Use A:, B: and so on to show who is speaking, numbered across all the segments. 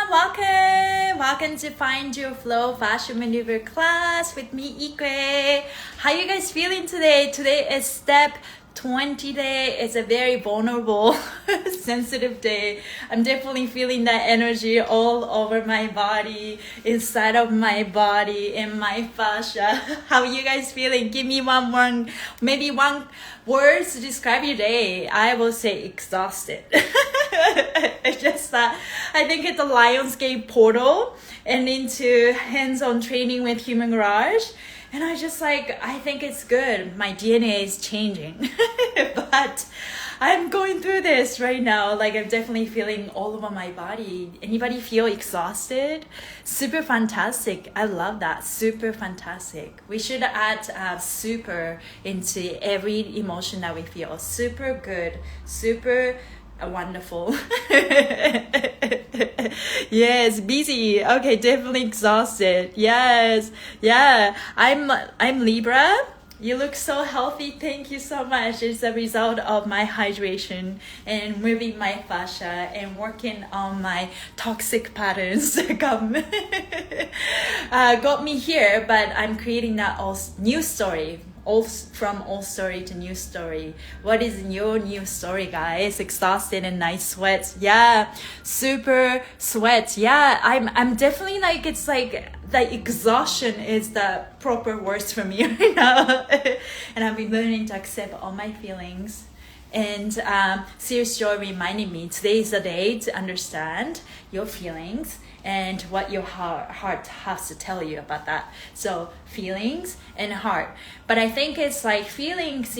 A: Welcome to Find Your Flow Fascia Maneuver class with me, Ikwe. How you guys feeling today? Today is step 20 day. It's a very vulnerable, sensitive day. I'm definitely feeling that energy all over my body, inside of my body, in my fascia. How you guys feeling? Give me maybe one word to describe your day. I will say exhausted. I think it's a Lionsgate portal and into hands-on training with Human Garage. And I think it's good. My DNA is changing. But I'm going through this right now. I'm definitely feeling all over my body. Anybody feel exhausted? Super fantastic. I love that. Super fantastic. We should add super into every emotion that we feel. Super good. Super wonderful. Yes, busy. Okay, definitely exhausted. Yes. Yeah. I'm Libra. You look so healthy. Thank you so much. It's a result of my hydration and moving my fascia and working on my toxic patterns that got me here. But I'm creating that new story. From old story to new story. What is your new story, guys? Exhausted and nice sweats. Yeah, super sweat. Yeah, I'm definitely it's the exhaustion is the proper words for me right now. And I've been learning to accept all my feelings. And Serious Joy reminded me today is the day to understand your feelings and what your heart has to tell you about that. So feelings and heart. But I think it's feelings,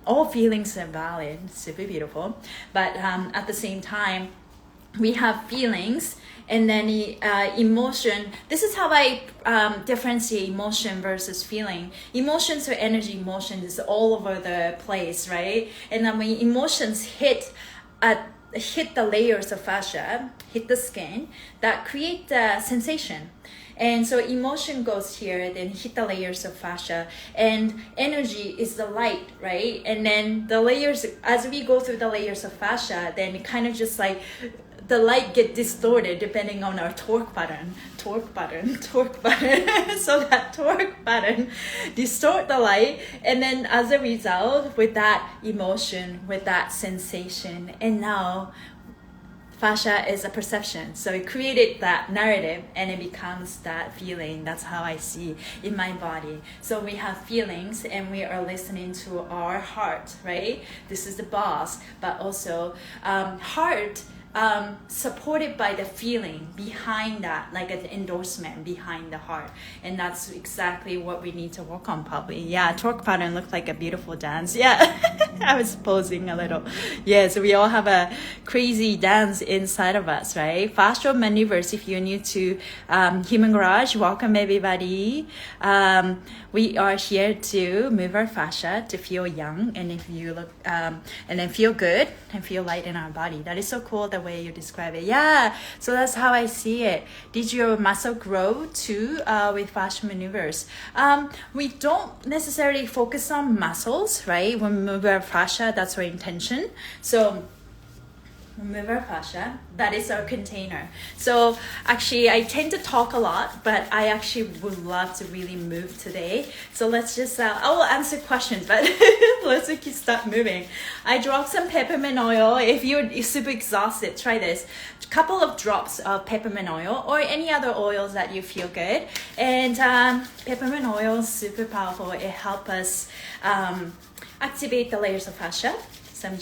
A: all feelings are valid, super beautiful. But at the same time, we have feelings and then emotion. This is how I differentiate emotion versus feeling. Emotions or energy, emotion is all over the place, right? And then when emotions hit the layers of fascia, hit the skin, that create the sensation. And so emotion goes here, then hit the layers of fascia, and energy is the light, right? And then the layers, as we go through the layers of fascia, then it kind of just the light get distorted depending on our torque pattern. So that torque pattern distort the light, and then as a result, with that emotion, with that sensation, and now fascia is a perception. So it created that narrative and it becomes that feeling. That's how I see in my body. So we have feelings and we are listening to our heart, right? This is the boss, but also heart supported by the feeling behind that, like an endorsement behind the heart. And that's exactly what we need to work on probably. Yeah, torque pattern looked like a beautiful dance. Yeah, I was posing a little. Yeah, so we all have a crazy dance inside of us, right? Fascial maneuvers, if you're new to Human Garage, welcome everybody. We are here to move our fascia to feel young and if you look and then feel good and feel light in our body. That is so cool the way you describe it. Yeah, so that's how I see it. Did your muscle grow too with fascia maneuvers? We don't necessarily focus on muscles, right? When we move our fascia, that's our intention. So move our fascia, that is our container. So actually I tend to talk a lot, but I actually would love to really move today. So let's just I will answer questions, but let's just start moving. I dropped some peppermint oil. If you're super exhausted, try this. A couple of drops of peppermint oil or any other oils that you feel good. And peppermint oil is super powerful. It helps us activate the layers of fascia. So I'm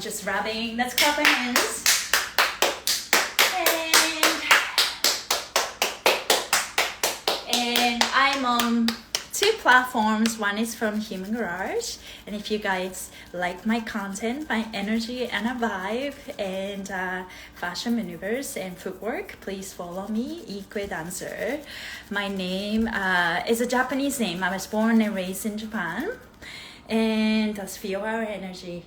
A: just rubbing. Let's clap our hands. And I'm on 2 platforms. One is from Human Garage. And if you guys like my content, my energy and a vibe, and fascia maneuvers and footwork, please follow me, Ikwe Dancer. My name is a Japanese name. I was born and raised in Japan. And let's feel our energy.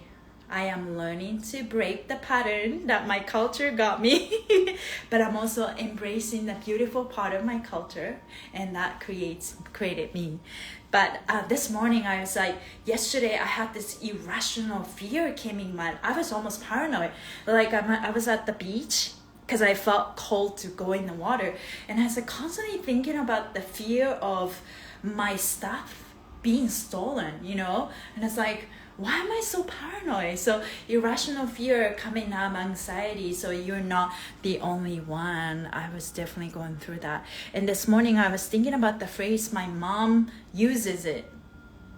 A: I am learning to break the pattern that my culture got me, but I'm also embracing the beautiful part of my culture, and that created me. But this morning I was yesterday I had this irrational fear came in my, I was almost paranoid. I was at the beach because I felt cold to go in the water. And I was like constantly thinking about the fear of my stuff being stolen, And it's like, why am I so paranoid? So irrational fear coming out, anxiety. So you're not the only one. I was definitely going through that. And this morning I was thinking about the phrase my mom uses it,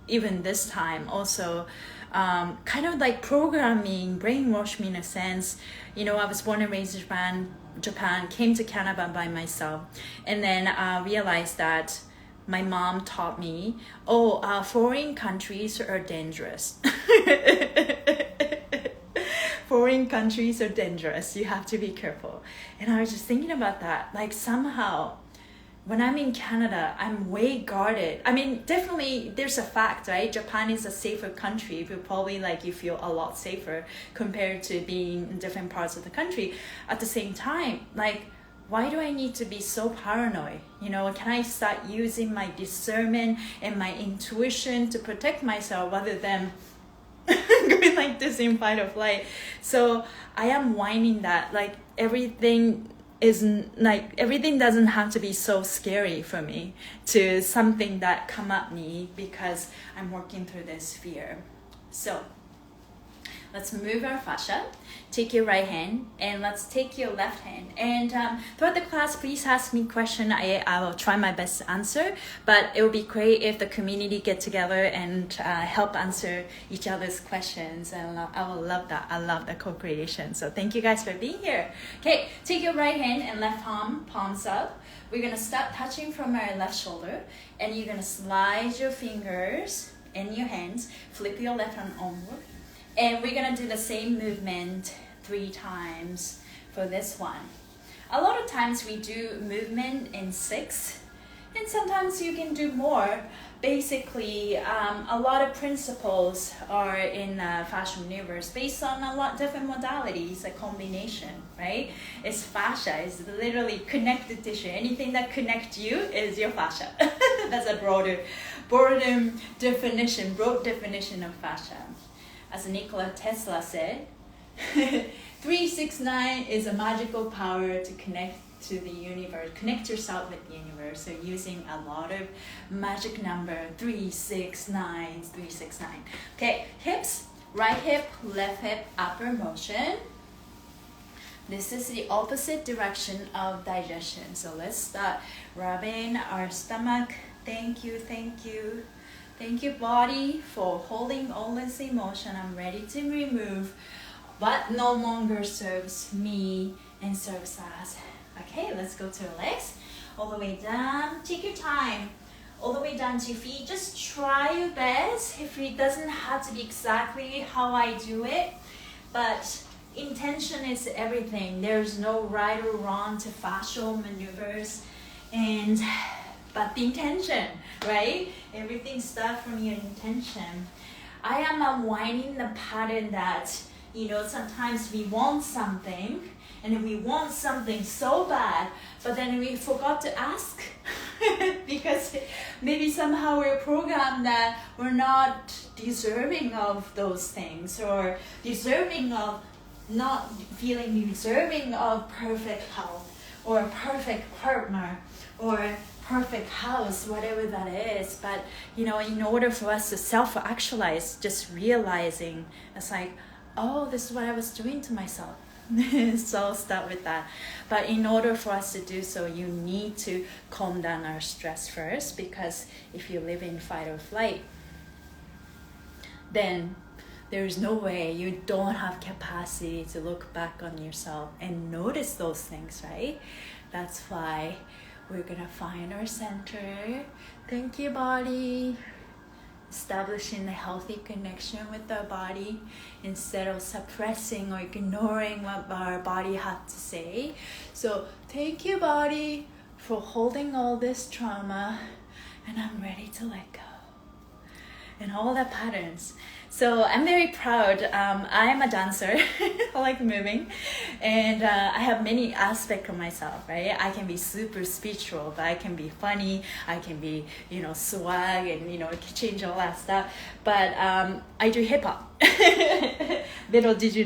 A: even this time also. Kind of like programming, brainwash me in a sense. I was born and raised in Japan, came to Canada by myself, and then realized that my mom taught me, foreign countries are dangerous. Foreign countries are dangerous. You have to be careful. And I was just thinking about that. Like somehow, when I'm in Canada, I'm way guarded. I mean, definitely there's a fact, right? Japan is a safer country. You feel a lot safer compared to being in different parts of the country. At the same time, why do I need to be so paranoid? Can I start using my discernment and my intuition to protect myself rather than going like this in fight or flight? So I am whining that everything doesn't have to be so scary for me to something that come at me because I'm working through this fear. So let's move our fascia. Take your right hand and let's take your left hand. And throughout the class, please ask me questions. I will try my best to answer, but it would be great if the community get together and help answer each other's questions. I will love that. I love the co-creation. So thank you guys for being here. Okay, take your right hand and left palms up. We're going to start touching from our left shoulder, and you're going to slide your fingers and your hands, flip your left hand onward. And we're going to do the same movement 3 times for this one. A lot of times we do movement in 6, and sometimes you can do more. Basically, a lot of principles are in the fascial universe based on a lot of different modalities, a combination, right? It's fascia, it's literally connected tissue. Anything that connects you is your fascia. That's a broad definition of fascia. As Nikola Tesla said, 369 is a magical power to connect to the universe, connect yourself with the universe. So using a lot of magic number, 369, 369. Okay, hips, right hip, left hip, upper motion. This is the opposite direction of digestion. So let's start rubbing our stomach. Thank you, thank you. Thank you, body, for holding all this emotion. I'm ready to remove what no longer serves me and serves us. Okay, let's go to the legs. All the way down. Take your time. All the way down to your feet. Just try your best. If it doesn't have to be exactly how I do it, but intention is everything. There's no right or wrong to fascial maneuvers. But the intention, right? Everything starts from your intention. I am unwinding the pattern that, sometimes we want something and we want something so bad, but then we forgot to ask because maybe somehow we're programmed that we're not deserving of those things, or deserving of not feeling deserving of perfect health or a perfect partner or perfect house, whatever that is. But in order for us to self-actualize, just realizing it's like, oh, this is what I was doing to myself. So start with that. But in order for us to do so, you need to calm down our stress first, because if you live in fight or flight, then there's no way you don't have capacity to look back on yourself and notice those things, right? That's why we're gonna find our center. Thank you, body. Establishing a healthy connection with our body instead of suppressing or ignoring what our body has to say. So thank you, body, for holding all this trauma, and I'm ready to let go. And all the patterns. So I'm very proud. I am a dancer. I like moving, and I have many aspects of myself, right? I can be super spiritual, but I can be funny. I can be, swag, and change all that stuff. But I do hip hop. Little did you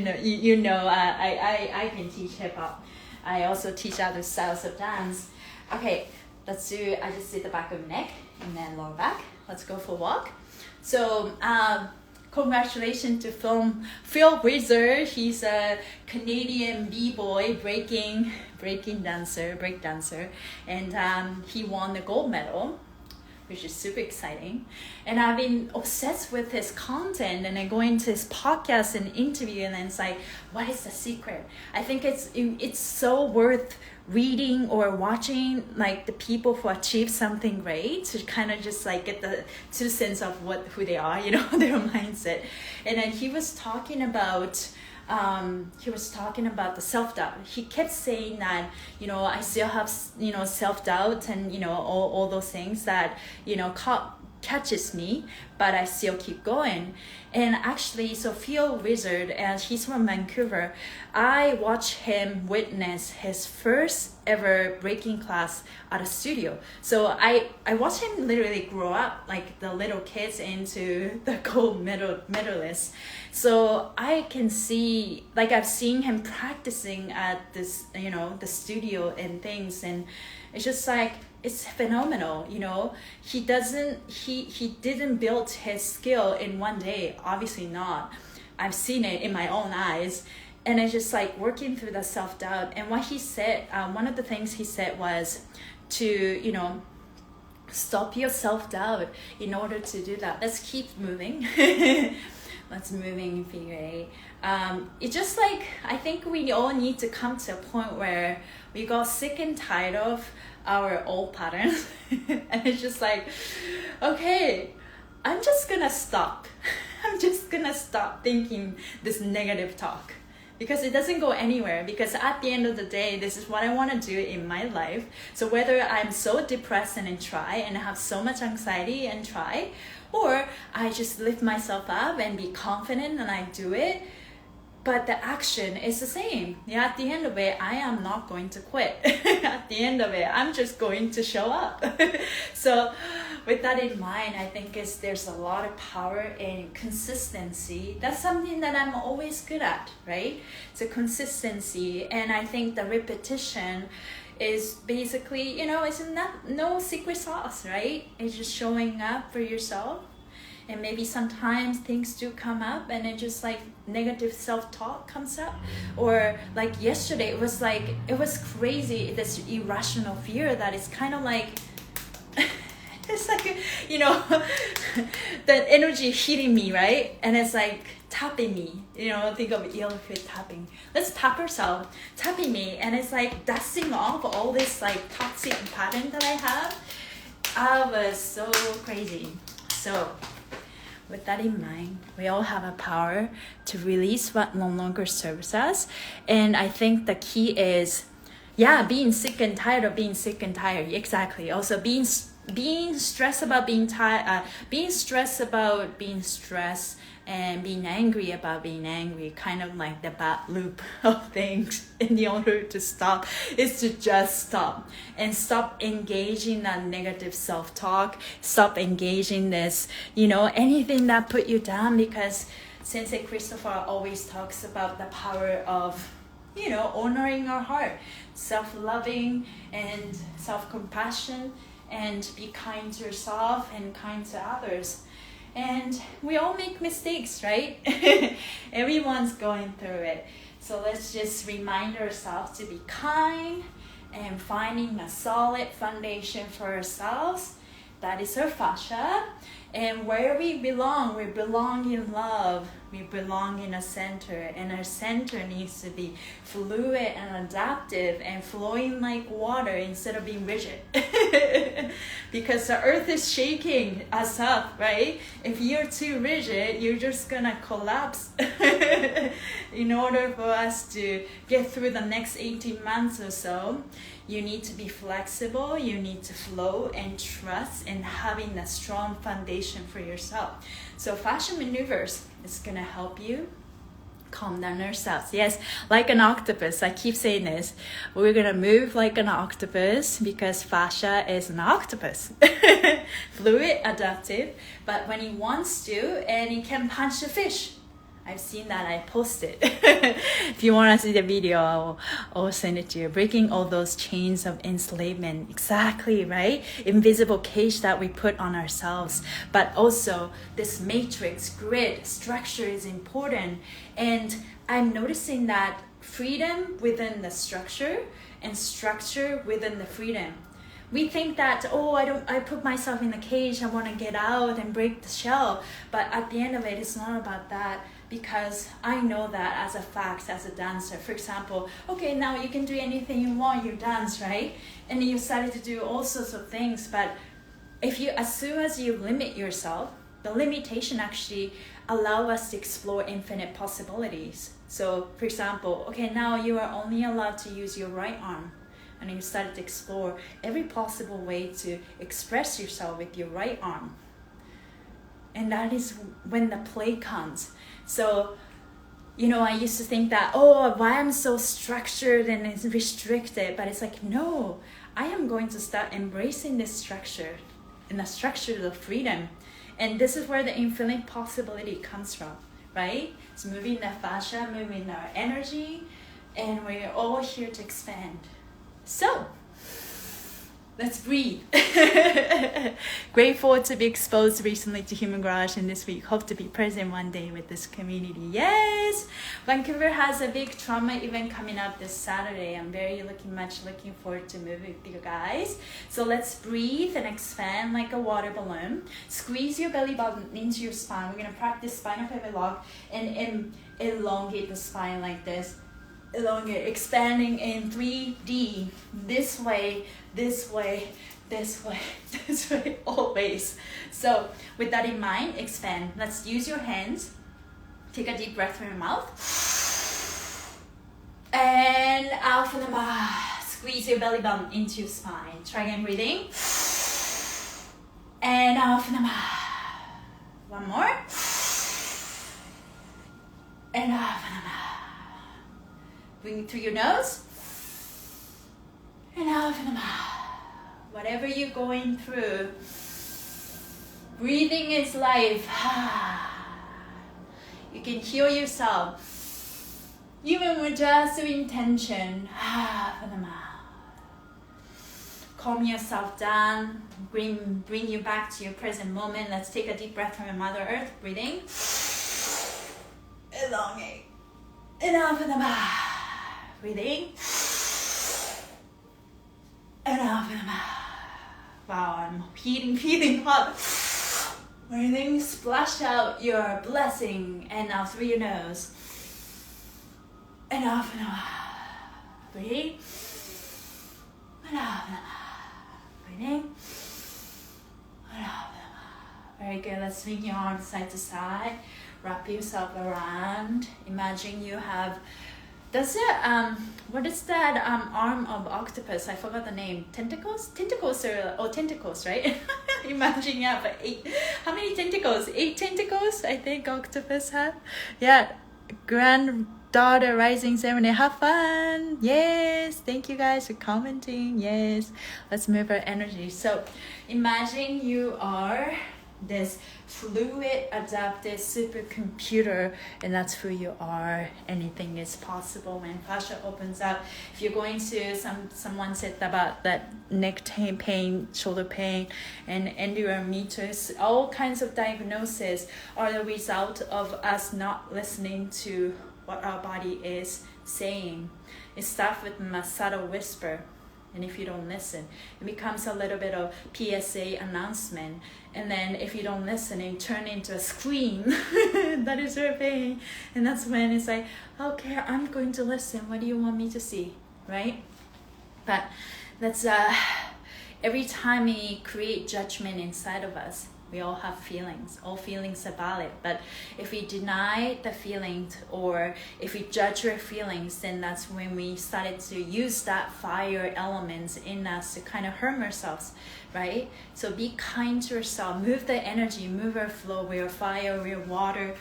A: know, I can teach hip hop. I also teach other styles of dance. Okay, I just did the back of the neck and then lower back. Let's go for a walk. So, congratulations to Phil Wizard. He's a Canadian b-boy breaking dancer, break dancer, and he won the gold medal, which is super exciting. And I've been obsessed with his content, and I go into his podcast and interview, and then it's like, what is the secret? I think it's so worth reading or watching like the people who achieve something great to kind of just like get the two sense of who they are, their mindset. And then he was talking about the self-doubt. He kept saying that, I still have, self-doubt and, all those things that, catches me, but I still keep going. And actually, so Phil Wizard, and he's from Vancouver, I watched him witness his first ever breaking class at a studio. So I watched him literally grow up like the little kids into the gold medalists. So I can see, like I've seen him practicing at this, the studio and things, and it's just like, it's phenomenal, He didn't build his skill in one day, obviously not. I've seen it in my own eyes, and it's just like working through the self-doubt. And what he said, one of the things he said was to, stop your self-doubt in order to do that. Let's keep moving. Let's moving in figure eight. It's just like, I think we all need to come to a point where we got sick and tired of our old patterns. And it's just like, okay, I'm just gonna stop. I'm just gonna stop thinking this negative talk, because it doesn't go anywhere. Because at the end of the day, this is what I want to do in my life. So whether I'm so depressed and try and have so much anxiety and try, or I just lift myself up and be confident and I do it, but the action is the same. Yeah, at the end of it, I am not going to quit. At the end of it, I'm just going to show up. So with that in mind, I think there's a lot of power in consistency. That's something that I'm always good at, right? So consistency, and I think the repetition is basically, it's no secret sauce, right? It's just showing up for yourself. And maybe sometimes things do come up and it just like negative self-talk comes up. Or like yesterday, it was crazy, this irrational fear that it's kind of like, it's like, the energy hitting me, right? And it's like tapping me, think of elephant tapping. Let's tap ourselves, tapping me. And it's like dusting off all this like toxic pattern that I have. I was so crazy. So with that in mind, we all have a power to release what no longer serves us. And I think the key is, being sick and tired of being sick and tired. Exactly. Also being stressed about being tired, being stressed about being stressed, and being angry about being angry, kind of like the bad loop of things. And the only way to stop is to just stop and stop engaging that negative self-talk, stop engaging this, anything that put you down, because Sensei Christopher always talks about the power of, honoring our heart, self-loving and self-compassion, and be kind to yourself and kind to others. And we all make mistakes, right? Everyone's going through it. So let's just remind ourselves to be kind and finding a solid foundation for ourselves. That is our fascia. And where we belong in love. We belong in a center. And our center needs to be fluid and adaptive and flowing like water instead of being rigid. Because the earth is shaking us up, right? If you're too rigid, you're just gonna collapse. In order for us to get through the next 18 months or so, you need to be flexible, you need to flow and trust in having a strong foundation for yourself. So fascia maneuvers is going to help you calm down ourselves. Yes, like an octopus. I keep saying this. We're going to move like an octopus because fascia is an octopus. Fluid, adaptive, but when he wants to, and he can punch the fish. I've seen that. I posted. If you want to see the video, I'll send it to you. Breaking all those chains of enslavement. Exactly, right? Invisible cage that we put on ourselves. But also this matrix, grid, structure is important. And I'm noticing that freedom within the structure and structure within the freedom. We think that, oh, I put myself in a cage, I want to get out and break the shell. But at the end of it, it's not about that, because I know that as a fact, as a dancer. For example, okay, now you can do anything you want, you dance, right? And you started to do all sorts of things. But as soon as you limit yourself, the limitation actually allow us to explore infinite possibilities. So for example, okay, now you are only allowed to use your right arm. And you started to explore every possible way to express yourself with your right arm. And that is when the play comes. So, I used to think that, oh, why I'm so structured and it's restricted. But it's like, no, I am going to start embracing this structure. And the structure of freedom. And this is where the infinite possibility comes from, right? It's moving the fascia, moving our energy. And we're all here to expand. So, let's breathe. Grateful to be exposed recently to Human Garage, and this week hope to be present one day with this community. Yes! Vancouver has a big trauma event coming up this Saturday. I'm much looking forward to moving with you guys. So let's breathe and expand like a water balloon. Squeeze your belly button into your spine. We're going to practice spinal pivot lock and elongate the spine like this. Elongate, expanding in 3D, this way, this way, this way, this way, always. So with that in mind, expand. Let's use your hands. Take a deep breath from your mouth. And out from the mouth. Squeeze your belly button into your spine. Try again, breathing. And out from the mouth. One more. And out from the mouth. Breathe through your nose and out from the mouth. Whatever you're going through, breathing is life. You can heal yourself, even with just your intention. From the mouth. Calm yourself down. Bring you back to your present moment. Let's take a deep breath from your Mother Earth. Breathing. Elongate. And out from the mouth. Breathing. And out from the mouth. Wow, I'm feeling hot. Breathing, splash out your blessing. And now through your nose. And out from the mouth. Breathing. And out from the mouth. Breathing. And out from the mouth. Very good. Let's swing your arms side to side. Wrap yourself around. Imagine you have... what is that arm of octopus? I forgot the name. Tentacles? Tentacles, right? Imagine you have 8. How many tentacles? 8 tentacles, I think octopus have. Yeah. Granddaughter rising ceremony. Have fun. Yes. Thank you guys for commenting. Yes. Let's move our energy. So imagine you are this fluid adapted supercomputer, and that's who you are. Anything is possible when fascia opens up. If you're going to someone said about that neck pain, shoulder pain, and endometriosis, all kinds of diagnoses are the result of us not listening to what our body is saying. It starts with a subtle whisper. And if you don't listen, it becomes a little bit of PSA announcement. And then if you don't listen, it turns into a scream. That is your pain. And that's when it's like, okay, I'm going to listen. What do you want me to see? Right? But that's every time we create judgment inside of us, we all have feelings. All feelings are valid. But if we deny the feelings or if we judge our feelings, then that's when we started to use that fire elements in us to kind of harm ourselves, right? So be kind to yourself. Move the energy, move our flow. We are fire, we are water.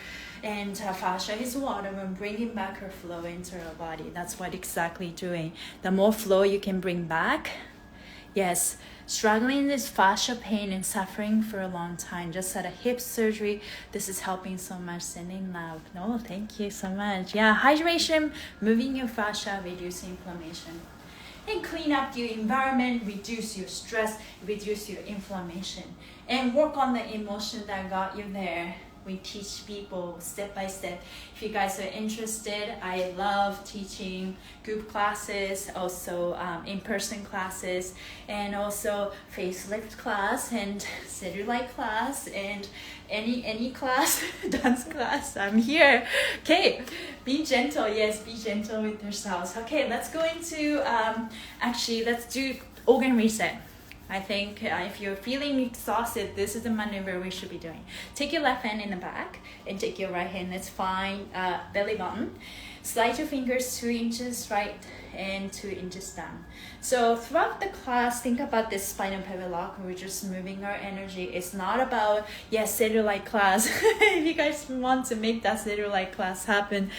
A: And fascia is water. We're bringing back our flow into our body. That's what exactly doing. The more flow you can bring back, Yes, struggling with fascia pain and suffering for a long time. Just had a hip surgery. This is helping so much. Sending love. No, thank you so much. Yeah, hydration, moving your fascia, reduce inflammation. And clean up your environment, reduce your stress, reduce your inflammation. And work on the emotion that got you there. We teach people step by step. If you guys are interested, I love teaching group classes, also in-person classes, and also facelift class and cellulite class and any class, dance class. I'm here. Okay, be gentle. Yes, be gentle with yourselves. Okay, let's go into actually let's do organ reset. I think if you're feeling exhausted, this is the maneuver we should be doing. Take your left hand in the back and take your right hand. Let's find belly button. Slide your fingers 2 inches right and 2 inches down. So throughout the class, think about this spinal pivot lock. We're just moving our energy. It's not about, yes, cellulite class. If you guys want to make that cellulite class happen,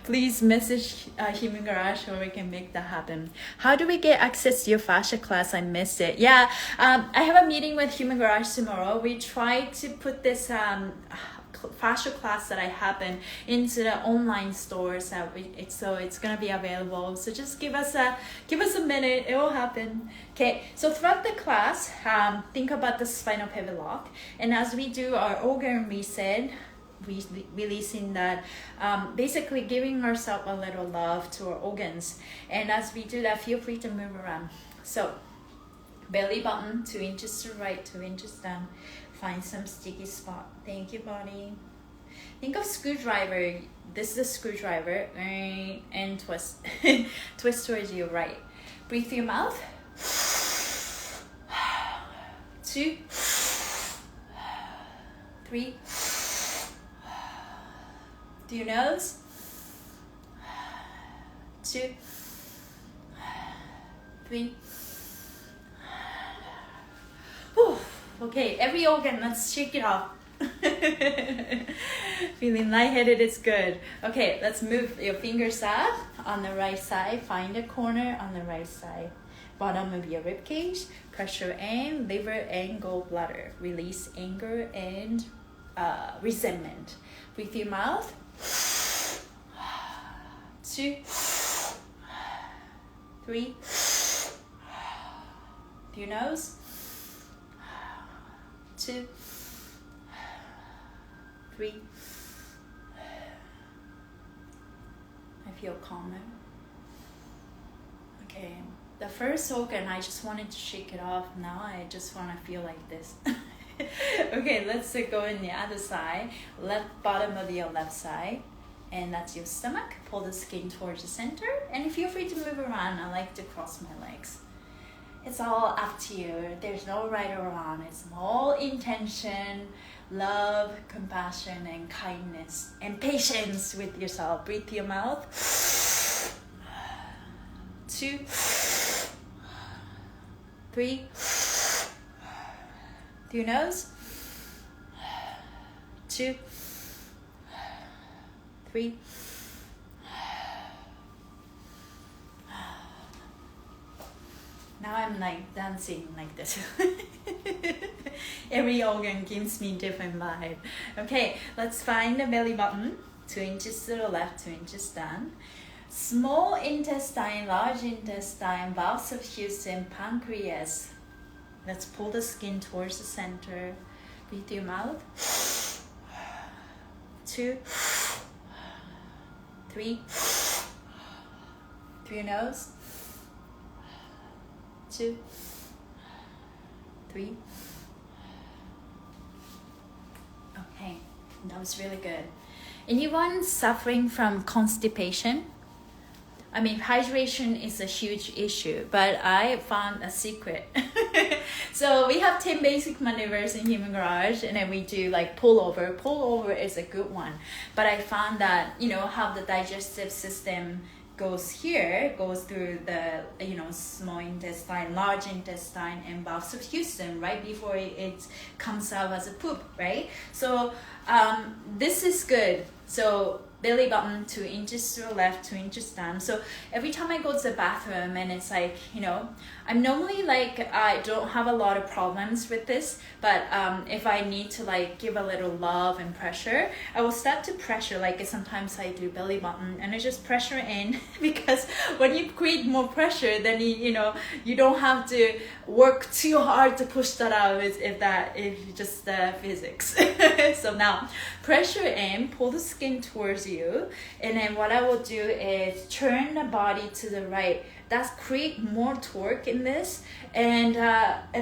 A: please message Human Garage or we can make that happen. How do we get access to your fascia class? I missed it. Yeah, I have a meeting with Human Garage tomorrow. We try to put this fascia class that I happen into the online stores so it's gonna be available. So just give us a minute, it will happen. Okay, so throughout the class, think about the spinal pivot lock, and as we do our organ reset, releasing that, basically giving ourselves a little love to our organs. And as we do that, feel free to move around. So belly button 2 inches to right, 2 inches down. Find some sticky spot. Thank you, body. Think of screwdriver. This is a screwdriver, and twist. Twist towards your right. Breathe through your mouth. 2, 3. Through your nose. 2, 3. Whew. Okay, every organ, let's shake it off. Feeling lightheaded is good. Okay, let's move your fingers up on the right side. Find a corner on the right side. Bottom of your rib cage. Pressure and liver and gallbladder. Release anger and resentment. Breathe through your mouth. 2, 3. Through your nose. 2, 3. I feel calmer. Okay, the first organ, I just wanted to shake it off. Now I just want to feel like this. Okay, let's go in the other side. Left bottom of your left side. And that's your stomach. Pull the skin towards the center. And feel free to move around. I like to cross my legs. It's all up to you. There's no right or wrong. It's all intention, love, compassion, and kindness, and patience with yourself. Breathe through your mouth. 2, 3. Through your nose. 2, 3. Now I'm like dancing like this. Every organ gives me different vibe. Okay, let's find the belly button. 2 inches to the left, 2 inches down. Small intestine, large intestine, valves of Houston, pancreas. Let's pull the skin towards the center. Breathe through your mouth. 2, 3. Through your nose. 2, 3. Okay, that was really good. Anyone suffering from constipation? I mean, hydration is a huge issue, but I found a secret. So we have 10 basic maneuvers in Human Garage, and then we do like pullover. Pullover is a good one, but I found that, you know, how the digestive system goes here, goes through the, you know, small intestine, large intestine, and valves of Houston right before it comes out as a poop, right? So this is good. So belly button 2 inches to the left, 2 inches down. So every time I go to the bathroom, and it's like, you know, I'm normally like, I don't have a lot of problems with this, but if I need to like give a little love and pressure, I will start to pressure. Like sometimes I do belly button and I just pressure in because when you create more pressure, then you know, you don't have to work too hard to push that out, if just physics. So now pressure in, pull the skin towards you, and then what I will do is turn the body to the right. That's create more torque in this, and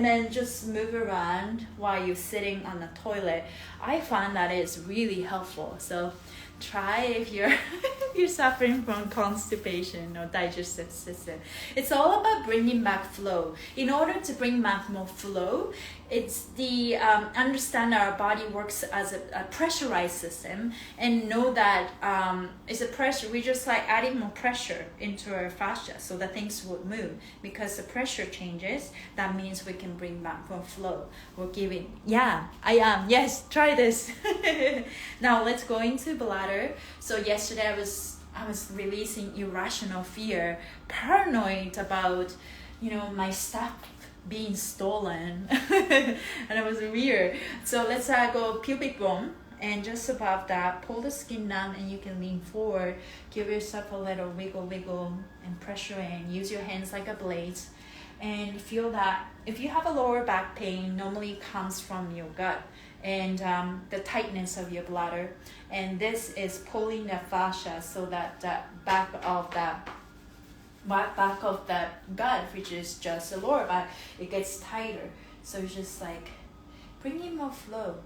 A: then just move around while you're sitting on the toilet. I find that is really helpful. So try if you're if you're suffering from constipation or digestive system. It's all about bringing back flow. In order to bring back more flow, it's the understand our body works as a pressurized system, and know that it's a pressure. We just like adding more pressure into our fascia so that things would move. Because the pressure changes, that means we can bring back more flow. We're giving, yeah, I am. Yes, try this. Now let's go into bladder. So yesterday I was releasing irrational fear, paranoid about, you know, my stuff being stolen. And it was weird. So let's go pubic bone, and just above that pull the skin down, and you can lean forward, give yourself a little wiggle and pressure in. Use your hands like a blade, and feel that if you have a lower back pain, normally comes from your gut and the tightness of your bladder, and this is pulling the fascia so that the back of the gut, which is just the lower back, it gets tighter. So it's just like bringing more flow.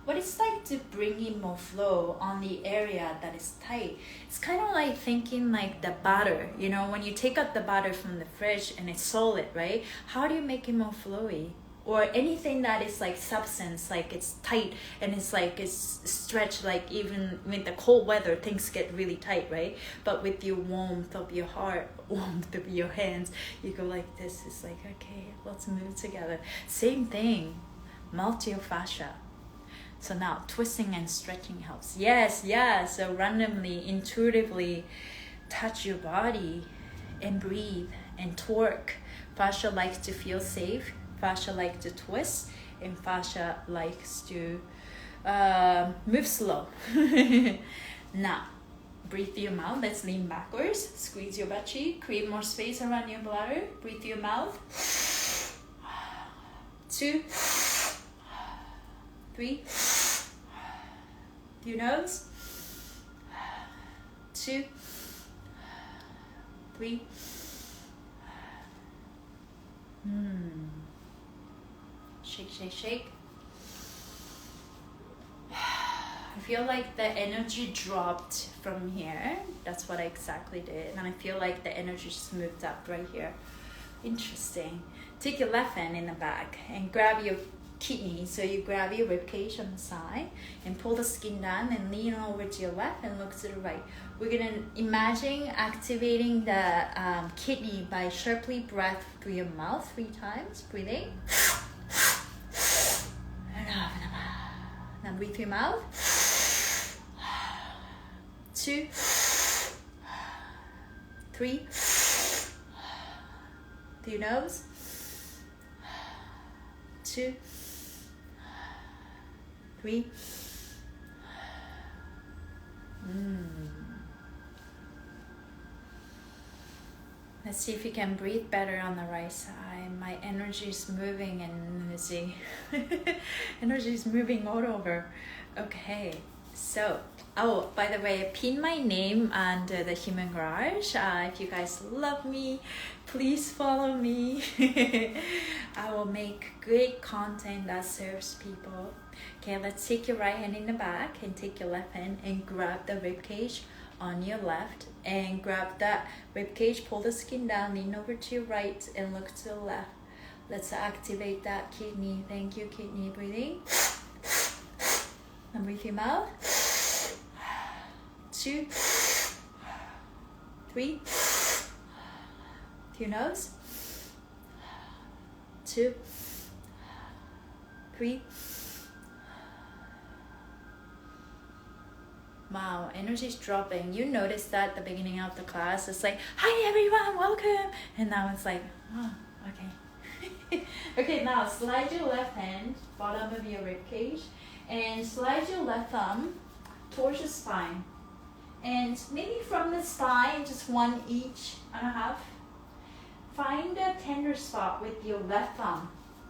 A: What it's like to bring in more flow on the area that is tight. It's kind of like thinking like the butter. You know, when you take out the butter from the fridge and it's solid, right? How do you make it more flowy? Or anything that is like substance, like it's tight and it's like it's stretched, like even with the cold weather, things get really tight, right? But with your warmth of your heart, warmth of your hands, you go like this. It's like, okay, let's move together. Same thing, melt your fascia. So now twisting and stretching helps. Yes, yeah. So randomly, intuitively touch your body and breathe and torque. Fascia likes to feel safe. Fascia likes to twist, and fascia likes to move slow. Now, breathe through your mouth. Let's lean backwards. Squeeze your butt cheek. Create more space around your bladder. Breathe through your mouth. 2, 3. Through your nose. 2, 3. Shake, shake, shake. I feel like the energy dropped from here. That's what I exactly did. And I feel like the energy just moved up right here. Interesting. Take your left hand in the back and grab your kidney. So you grab your ribcage on the side and pull the skin down and lean over to your left and look to the right. We're going to imagine activating the kidney by sharply breath through your mouth 3 times. Breathing. Now breathe through your mouth. 2, 3. Through your nose. 2, 3. Let's see if you can breathe better on the right side. My energy is moving, and let's see. Energy is moving all over. Okay, so, oh, by the way, pin my name under the Human Garage. If you guys love me, please follow me. I will make great content that serves people. Okay, let's take your right hand in the back and take your left hand and grab the ribcage on your left, and grab that ribcage, pull the skin down, lean over to your right and look to the left. Let's activate that kidney. Thank you, kidney. Breathing. And breathe through your mouth. 2, 3. Through your nose. 2, 3. wow, energy is dropping. You noticed that at the beginning of the class. It's like, hi everyone, welcome. And now it's like, oh, okay. Okay, now slide your left hand, bottom of your rib cage, and slide your left thumb towards your spine. And maybe from the spine, just one each and a half. Find a tender spot with your left thumb.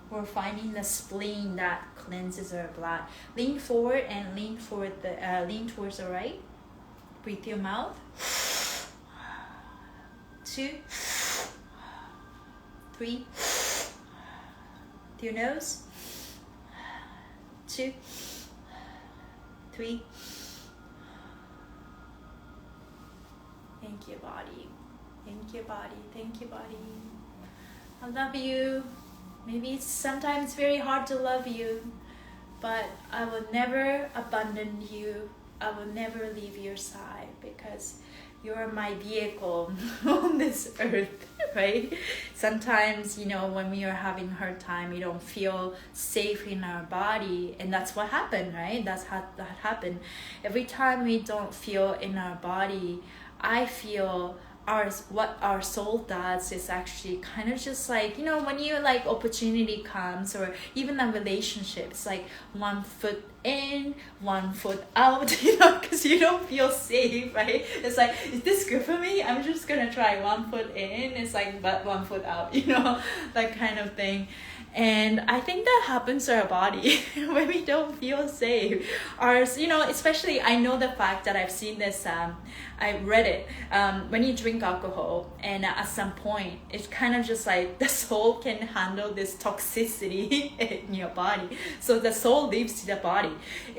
A: We're finding the spleen that cleanses our blood. Lean forward and lean towards the right. Breathe your mouth. 2, 3. Through your nose. 2, 3. Thank you, body. Thank you, body. Thank you, body. I love you. Maybe it's sometimes very hard to love you, but I will never abandon you. I will never leave your side because you're my vehicle on this earth, right? Sometimes, when we are having a hard time, we don't feel safe in our body, and that's what happened, right? That's how that happened. Every time we don't feel in our body, I feel what our soul does is actually kind of just like, when you like opportunity comes, or even a relationship, it's like 1 foot in, 1 foot out, because you don't feel safe, right? It's like, is this good for me? I'm just gonna try 1 foot in, it's like, but 1 foot out, that kind of thing. And I think that happens to our body when we don't feel safe. Especially I know the fact that I've seen this, I read it, when you drink alcohol, and at some point, it's kind of just like the soul can handle this toxicity in your body. So the soul leaves the body.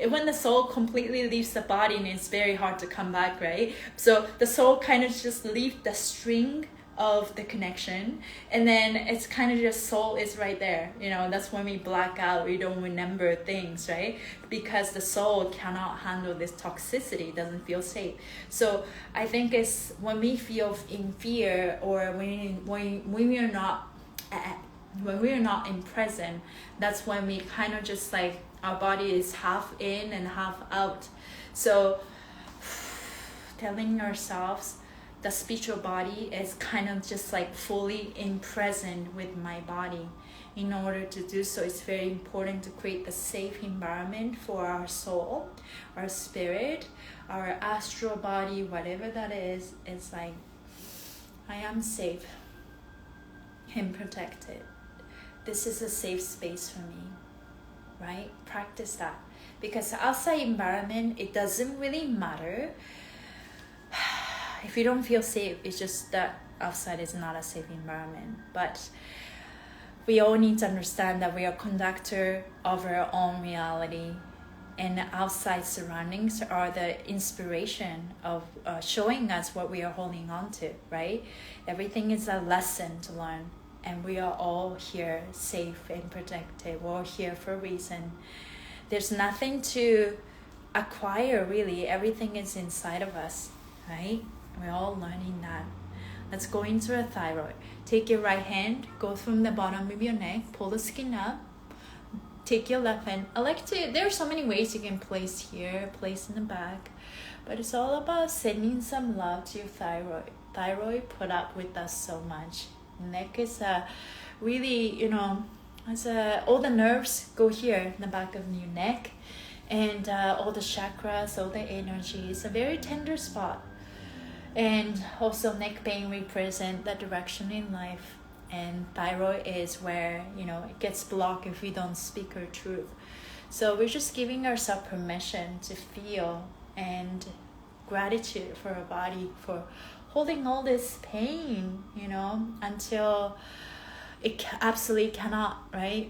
A: When the soul completely leaves the body, and it's very hard to come back, right? So the soul kind of just leaves the string of the connection, and then it's kind of just soul is right there. That's when we black out, we don't remember things, right? Because the soul cannot handle this toxicity, doesn't feel safe. So I think it's when we feel in fear, or when we are not in present, that's when we kind of just like our body is half in and half out. So telling ourselves the spiritual body is kind of just like fully in present with my body. In order to do so, it's very important to create a safe environment for our soul, our spirit, our astral body, whatever that is. It's like, I am safe and protected. This is a safe space for me, right? Practice that, because the outside environment, it doesn't really matter. If you don't feel safe, it's just that outside is not a safe environment. But we all need to understand that we are conductor of our own reality, and the outside surroundings are the inspiration of showing us what we are holding on to, right? Everything is a lesson to learn, and we are all here safe and protected. We're all here for a reason. There's nothing to acquire, really. Everything is inside of us, right? We're all learning that. Let's go into the thyroid. Take your right hand, go from the bottom of your neck, pull the skin up. Take your left hand. There are so many ways you can place here, place in the back, but it's all about sending some love to your thyroid. Thyroid put up with us so much. Neck is really, all the nerves go here in the back of your neck, and all the chakras, all the energy. It's a very tender spot. And also neck pain represents the direction in life, and thyroid is where it gets blocked if we don't speak our truth. So we're just giving ourselves permission to feel, and gratitude for our body for holding all this pain, until it absolutely cannot, right?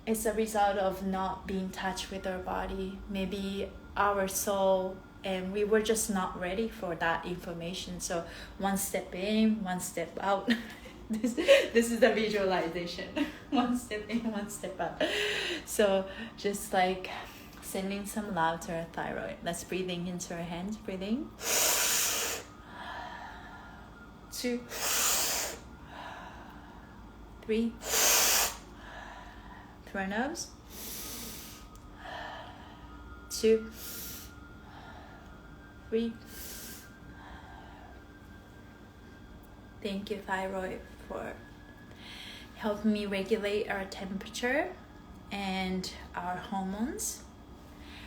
A: It's a result of not being in touch with our body, maybe our soul, and we were just not ready for that information. So 1 step in, 1 step out. This is the visualization. 1 step in, 1 step out. So just like sending some love to our thyroid. Let's breathing into our hands. Breathing. 2, 3. Through our nose. 2, 3. Thank you, thyroid, for helping me regulate our temperature and our hormones.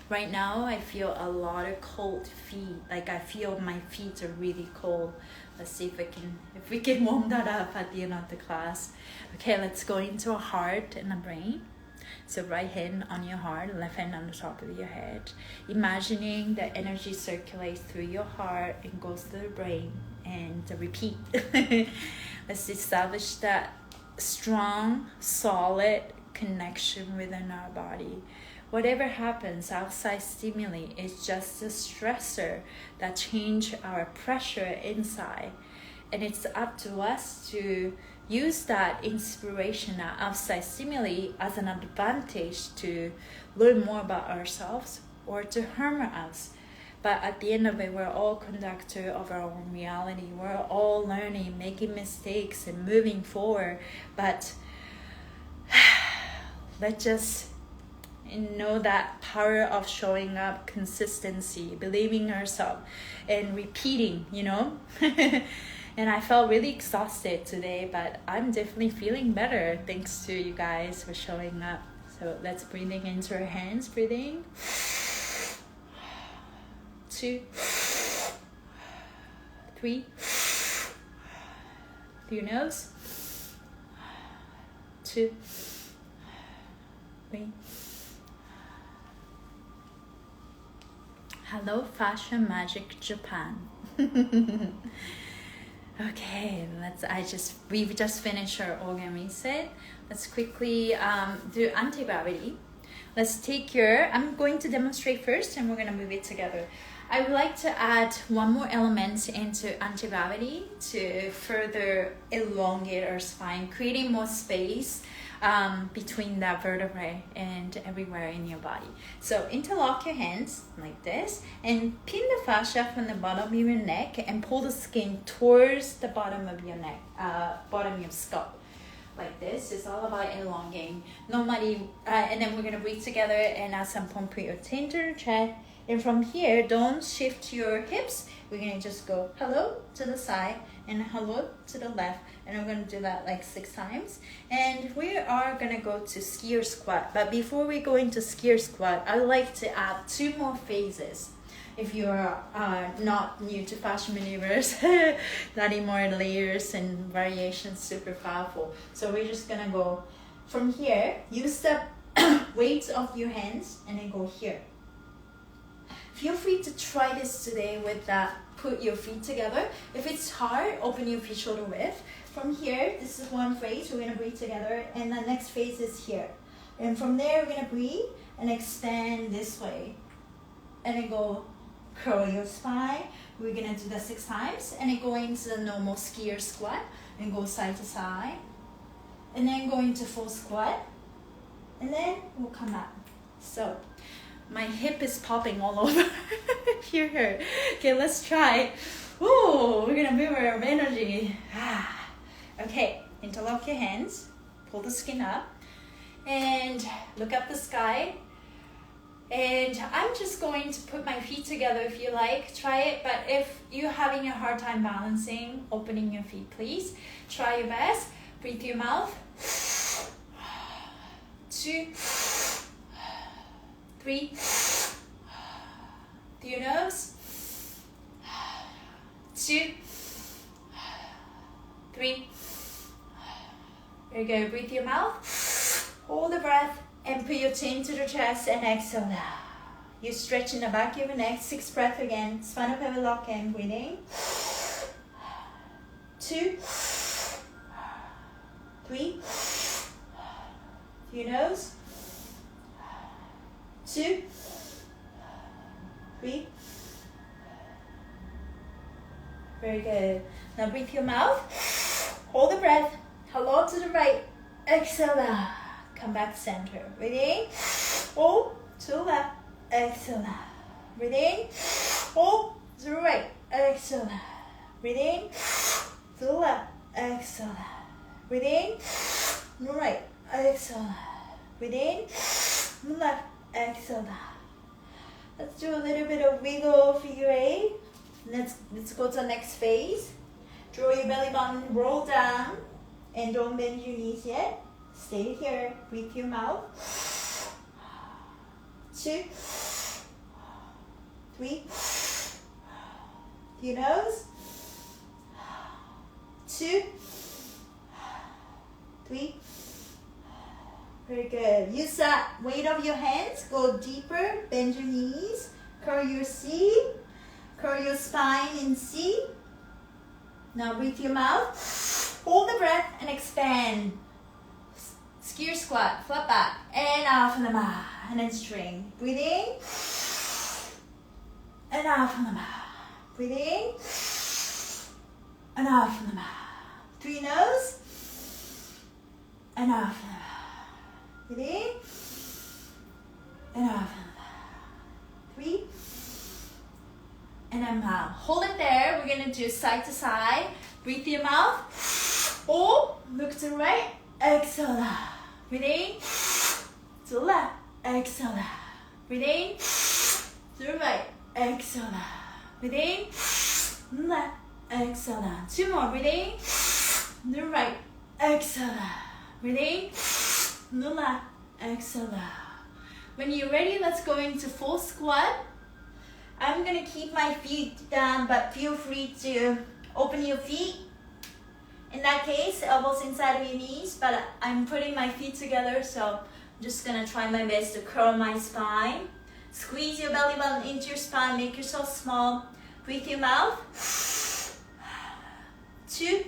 A: Right now, I feel a lot of cold feet. Like I feel my feet are really cold. Let's see if we can warm that up at the end of the class. Okay, let's go into our heart and the brain. So right hand on your heart, left hand on the top of your head. Imagining the energy circulates through your heart and goes to the brain, and repeat. Let's establish that strong, solid connection within our body. Whatever happens, outside stimuli is just a stressor that change our pressure inside. And it's up to us to use that inspiration, that outside stimuli, as an advantage to learn more about ourselves or to harm us. But at the end of it, we're all conductor of our own reality. We're all learning, making mistakes, and moving forward. But let's just know that power of showing up, consistency, believing ourselves, and repeating, And I felt really exhausted today, but I'm definitely feeling better thanks to you guys for showing up. So let's breathing into our hands, breathing. 2, 3, through your nose. 2, 3. Hello, Fascia Magic Japan. Okay, we've just finished our organ reset. Let's quickly do anti-gravity. Let's take I'm going to demonstrate first and we're going to move it together. I would like to add one more element into anti-gravity to further elongate our spine, creating more space between that vertebrae and everywhere in your body. So interlock your hands like this and pin the fascia from the bottom of your neck and pull the skin towards the bottom of your neck, bottom of your scalp. Like this. It's all about elongating. Normally, and then we're going to breathe together, and at some point put your chin to the chest. And from here, don't shift your hips. We're going to just go hello to the side and hello to the left. And we're going to do that like 6 times. And we are going to go to skier squat. But before we go into skier squat, I would like to add 2 more phases. If you're not new to fascia maneuvers, adding more layers and variations, super powerful. So we're just going to go from here. Use the weight of your hands and then go here. Feel free to try this today with that. Put your feet together. If it's hard, open your feet shoulder width. From here, this is one phase. We're going to breathe together. And the next phase is here. And from there, we're going to breathe and extend this way. And then go curl your spine. We're going to do that 6 times. And then go into the normal skier squat. And go side to side. And then go into full squat. And then we'll come back. So my hip is popping all over. Here. Okay, let's try. Ooh, we're gonna move our energy. Okay, interlock your hands. Pull the skin up. And look up the sky. And I'm just going to put my feet together if you like. Try it, but if you're having a hard time balancing, opening your feet, please. Try your best. Breathe through your mouth. 2, 3, through your nose. 2, 3. Very good. Breathe through your mouth. Hold the breath and put your chin to the chest and exhale now. You stretch in the back of your neck. 6 breaths again. Spinal pelvic lock in. Breathing. 2, 3. Through your nose. 2, 3. Very good. Now breathe your mouth. Hold the breath. Hello to the right. Exhale now. Come back center. Breathing. Hold to the left. Exhale now. Breathing. Hold to the right. Exhale now. Breathing. To the left. Exhale now. Breathing. To the right. Exhale now. Breathing. To the left. Exhale now. Let's do a little bit of wiggle figure eight. Let's go to the next phase. Draw your belly button, roll down, and don't bend your knees yet. Stay here. Breathe your mouth. 2, 3. Your nose. 2, 3. Very good. Use that weight of your hands. Go deeper. Bend your knees. Curl your C. Curl your spine in C. Now breathe your mouth. Hold the breath and expand. Skier squat. Flat back. And out from the mat. And then string. Breathe in. And out from the mat. Breathe in. And out from the mat. 3 nose. And out from the mat. Breathe in. And out from the mat. 3. And then out. Hold it there. We're going to do side to side. Breathe through your mouth. Hold. Look to the right. Exhale. Breathe in. To the left. Exhale. Breathe in. To the right. Exhale. Breathe in. Left. Exhale. 2 more. Breathe in. To the right. Exhale. Breathe in. To the left. Exhale. When you're ready, let's go into full squat. I'm going to keep my feet down, but feel free to open your feet. In that case, elbows inside of your knees, but I'm putting my feet together, so I'm just going to try my best to curl my spine. Squeeze your belly button into your spine, make yourself small. Breathe your mouth. 2,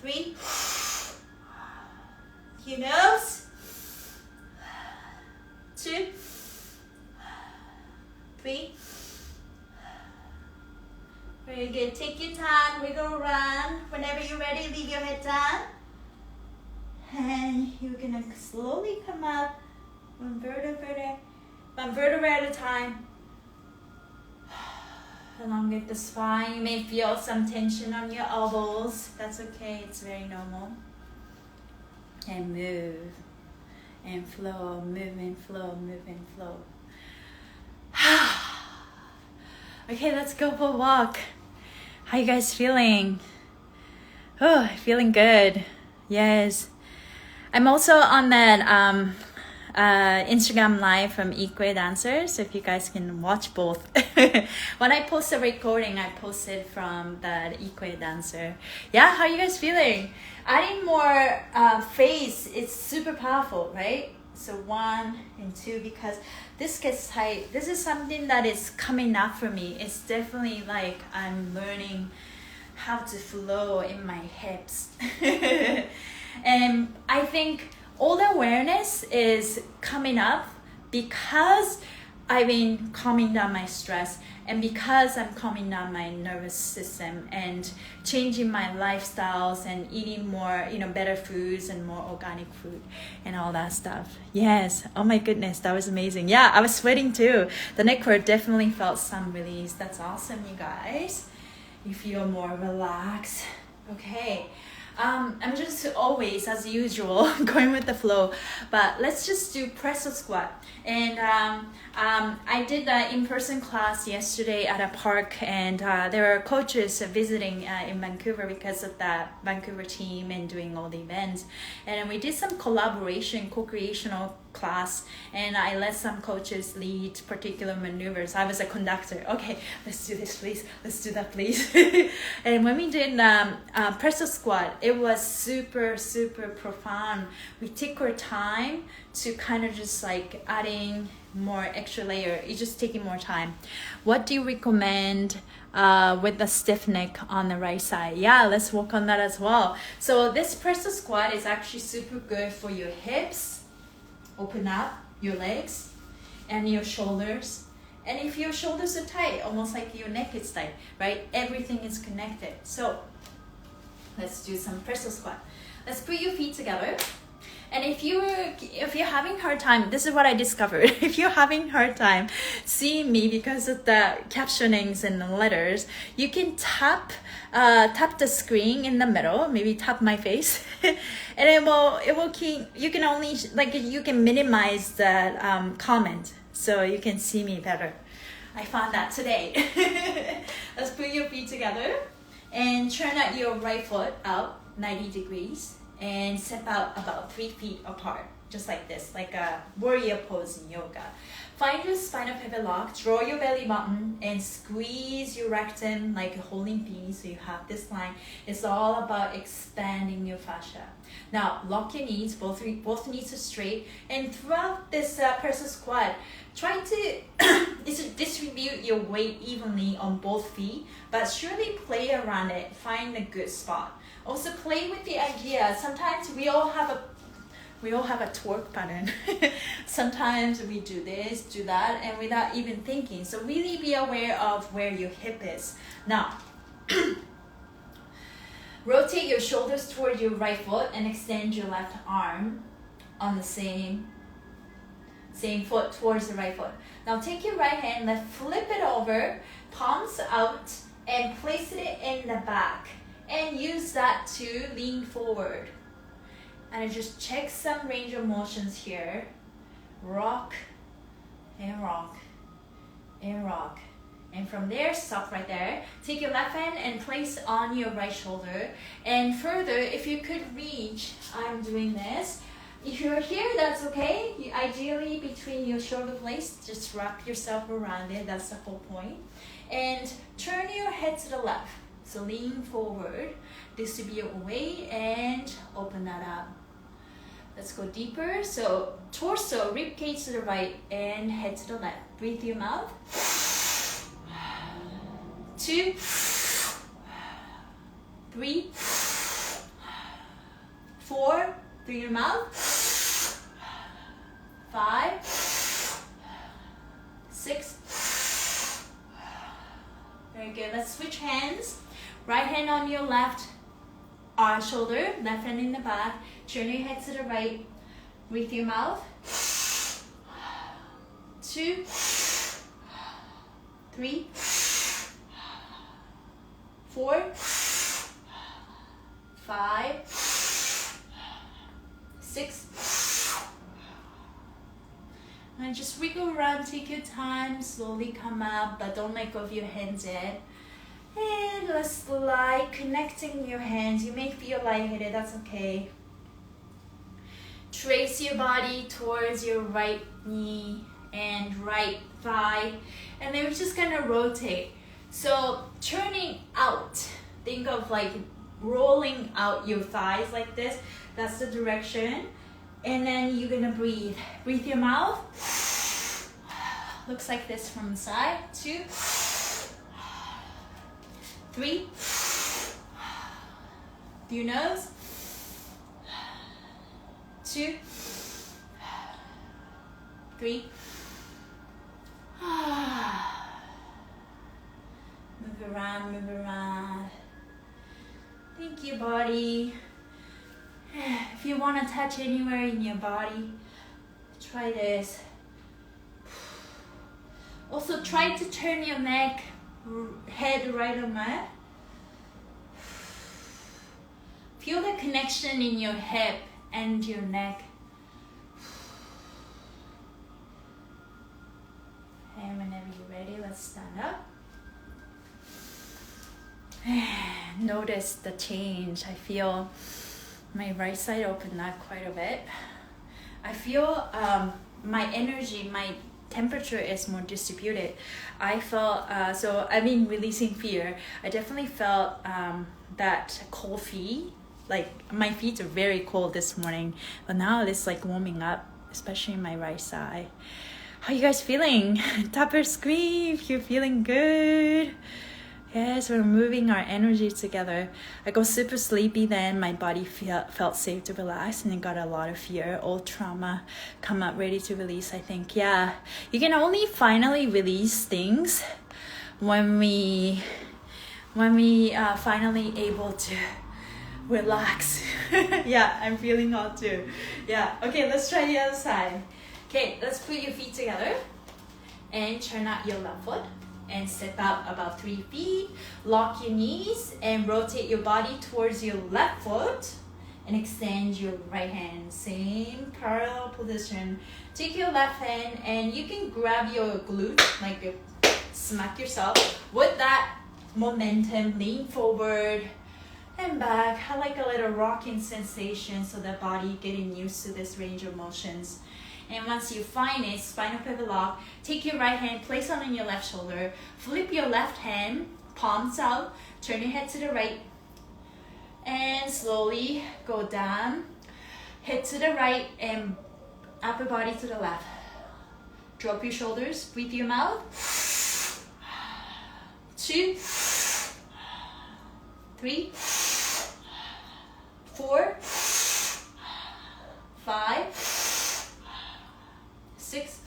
A: 3. Your nose. 2, 3. Very good. Take your time, wiggle around. Whenever you're ready, leave your head down. And you're gonna slowly come up one vertebra at a time. Elongate the spine. You may feel some tension on your elbows. That's okay, it's very normal. And move and flow, move and flow, move and flow. Okay, let's go for a walk. How you guys feeling? Oh, feeling good. Yes. I'm also on that Instagram live from Equi Dancers, so if you guys can watch both. When I post a recording, I post it from the Equi Dancer. Yeah, how you guys feeling? Adding more phase, it's super powerful, right? So 1 and 2, because this gets tight. This is something that is coming up for me. It's definitely like I'm learning how to flow in my hips. And I think all the awareness is coming up because I've been calming down my stress, and because I'm calming down my nervous system and changing my lifestyles and eating more, better foods and more organic food and all that stuff. Yes. Oh my goodness, that was amazing. Yeah, I was sweating too. The neck cord definitely felt some release. That's awesome, you guys. You feel more relaxed. Okay. I'm just always, as usual, going with the flow, but let's just do press-up squat. And I did an in-person class yesterday at a park, and there were coaches visiting in Vancouver because of the Vancouver team and doing all the events. And we did some collaboration, co-creational class, and I let some coaches lead particular maneuvers. I was a conductor. Okay, let's do this please, let's do that please. And when we did press-up squat, it was super profound. We took our time to kind of just like adding more extra layer. It's just taking more time. What do you recommend with the stiff neck on the right side? Yeah, let's work on that as well. So this press-up squat is actually super good for your hips. Open up your legs and your shoulders. And if your shoulders are tight, almost like your neck is tight, right? Everything is connected. So let's do some press-up squat. Let's put your feet together. And if you're having hard time, this is what I discovered. If you're having hard time seeing me because of the captionings and the letters, you can tap the screen in the middle, maybe tap my face, and it will keep. You can only you can minimize the comment. so you can see me better. I found that today. Let's put your feet together and turn out your right foot out 90 degrees and step out about 3 feet apart, just like this, like a warrior pose in yoga. Find your spinal pivot lock, draw your belly button and squeeze your rectum like a holding P, so you have this line. It's all about expanding your fascia. Now lock your knees, both knees are straight, and throughout this person squat, try to distribute your weight evenly on both feet, but surely play around it, find a good spot. Also play with the idea. Sometimes we all have a torque pattern. Sometimes we do this, do that, and without even thinking. So really be aware of where your hip is. Now, rotate your shoulders toward your right foot and extend your left arm on the same foot towards the right foot. Now take your right hand, let's flip it over, palms out, and place it in the back. And use that to lean forward. And I just check some range of motions here. Rock and rock and rock. And from there, stop right there. Take your left hand and place on your right shoulder. And further, if you could reach, I'm doing this. If you're here, that's okay. Ideally, between your shoulder blades, just wrap yourself around it. That's the whole point. And turn your head to the left. So lean forward, distribute your weight, and open that up. Let's go deeper. So torso, rib cage to the right, and head to the left. Breathe through your mouth. 2, 3, 4, through your mouth. 5, 6. Very good. Let's switch hands. Right hand on your left shoulder, left hand in the back. Turn your head to the right. Breathe through your mouth. 2, 3, 4, 5, 6. And just wiggle around, take your time, slowly come up, but don't let go of your hands yet. And let's slide, connecting your hands. You may feel lightheaded, that's okay. Trace your body towards your right knee and right thigh. And then we're just gonna rotate. So turning out, think of like rolling out your thighs like this. That's the direction. And then you're gonna breathe. Breathe your mouth. Looks like this from the side. 2, 3, through your nose. 2, 3. Move around, move around. Thank you, body. If you want to touch anywhere in your body, try this. Also try to turn your neck, head right on mat. Feel the connection in your hip and your neck. And whenever you're ready, let's stand up. Notice the change. I feel my right side opened up quite a bit. I feel my energy, my temperature is more distributed. I felt, so I've been releasing fear. I definitely felt that cold feet. Like my feet are very cold this morning, but now it's like warming up, especially my right side. How you guys feeling? Tap or scream if you're feeling good. Yes, we're moving our energy together. I got super sleepy then. My body felt safe to relax, and it got a lot of fear, old trauma come up ready to release, I think. Yeah, you can only finally release things when we finally able to relax. Yeah, I'm feeling all too. Yeah, okay, let's try the other side. Okay, let's put your feet together and turn out your left foot. And step out about 3 feet. Lock your knees and rotate your body towards your left foot. and extend your right hand. Same parallel position. Take your left hand and you can grab your glute, like you smack yourself. With that momentum, lean forward and back. I like a little rocking sensation so the body getting used to this range of motions. And once you find it, spinal pivot lock, take your right hand, place it on your left shoulder, flip your left hand, palms out, turn your head to the right, and slowly go down, head to the right, and upper body to the left. Drop your shoulders, breathe your mouth. 2, 3, 4, 5, 6.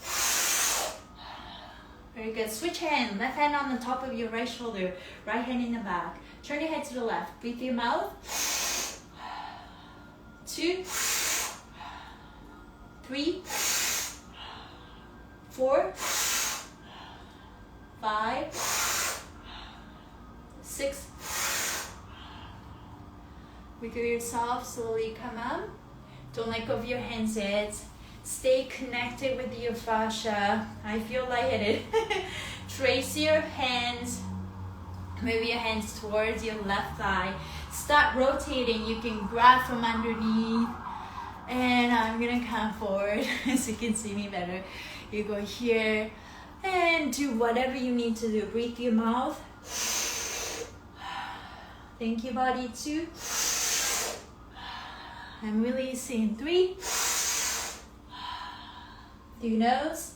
A: Very good. Switch hand. Left hand on the top of your right shoulder. Right hand in the back. Turn your head to the left. Breathe through your mouth. 2, 3, 4, 5, 6. Wiggle yourself. Slowly come up. Don't let go of your hands yet. Stay connected with your fascia. I feel lightheaded. Trace your hands. Move your hands towards your left thigh. Start rotating. You can grab from underneath. And I'm gonna come forward so you can see me better. You go here and do whatever you need to do. Breathe your mouth. Thank you, body. 2. I'm releasing. 3. Through your nose.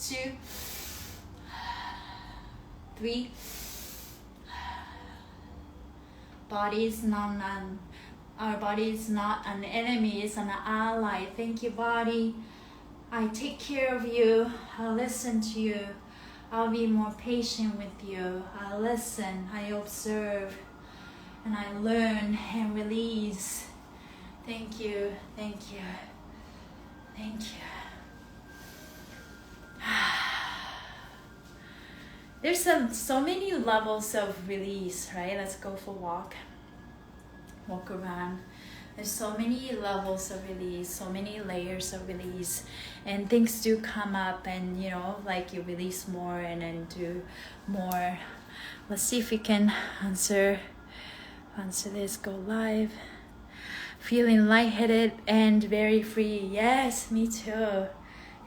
A: 2, 3. Body is not our body is not an enemy, it's an ally. Thank you, body. I take care of you. I'll listen to you. I'll be more patient with you. I listen, I observe, and I learn and release. Thank you, thank you, thank you. There's so many levels of release, right? Let's go for a walk around. There's so many levels of release, so many layers of release, and things do come up, and like you release more and then do more. Let's see if we can answer this. Go live. Feeling lightheaded and very free. Yes, me too.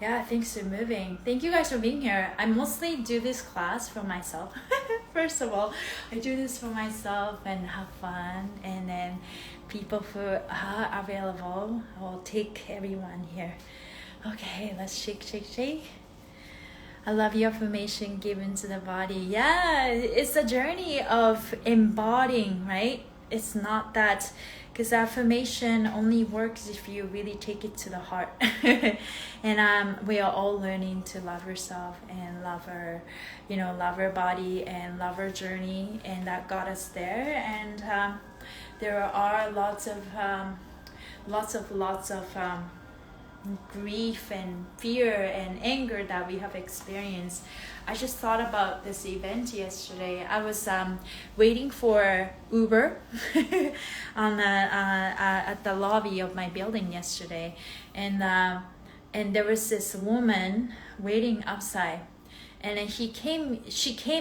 A: Yeah, things are moving. Thank you guys for being here. I mostly do this class for myself. First of all, I do this for myself and have fun. And then people who are available, I'll take everyone here. Okay, let's shake, shake, shake. I love your affirmation given to the body. Yeah, it's a journey of embodying, right? It's not that, because affirmation only works if you really take it to the heart. And we are all learning to love yourself and love our body and love our journey, and that got us there. And there are lots of grief and fear and anger that we have experienced. I just thought about this event yesterday. I was waiting for Uber at the lobby of my building yesterday, and there was this woman waiting outside, and then she came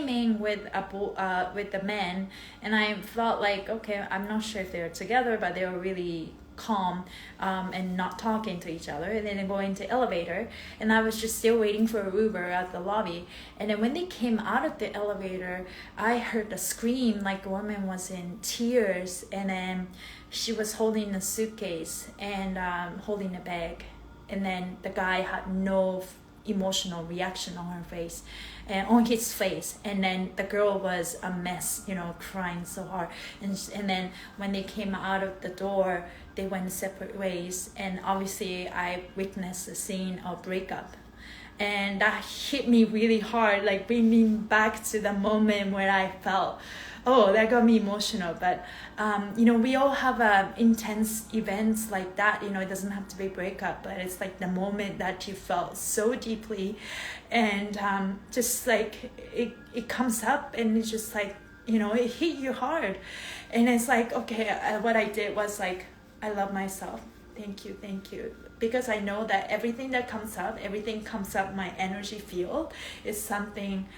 A: in with the man, and I felt like, okay, I'm not sure if they were together, but they were really calm and not talking to each other. And then they go into elevator, and I was just still waiting for Uber at the lobby. And then when they came out of the elevator, I heard a scream, like a woman was in tears, and then she was holding a suitcase and holding a bag, and then the guy had no emotional reaction on her face and on his face, and then the girl was a mess, crying so hard, and then when they came out of the door, they went separate ways. And obviously I witnessed a scene of breakup, and that hit me really hard, like bringing back to the moment where I felt, oh, that got me emotional. But we all have intense events like that. It doesn't have to be breakup, but it's like the moment that you felt so deeply, and just like it comes up, and it's just like it hit you hard. And it's like, okay, what I did was like, I love myself. Thank you. Because I know that everything comes up, my energy field is something,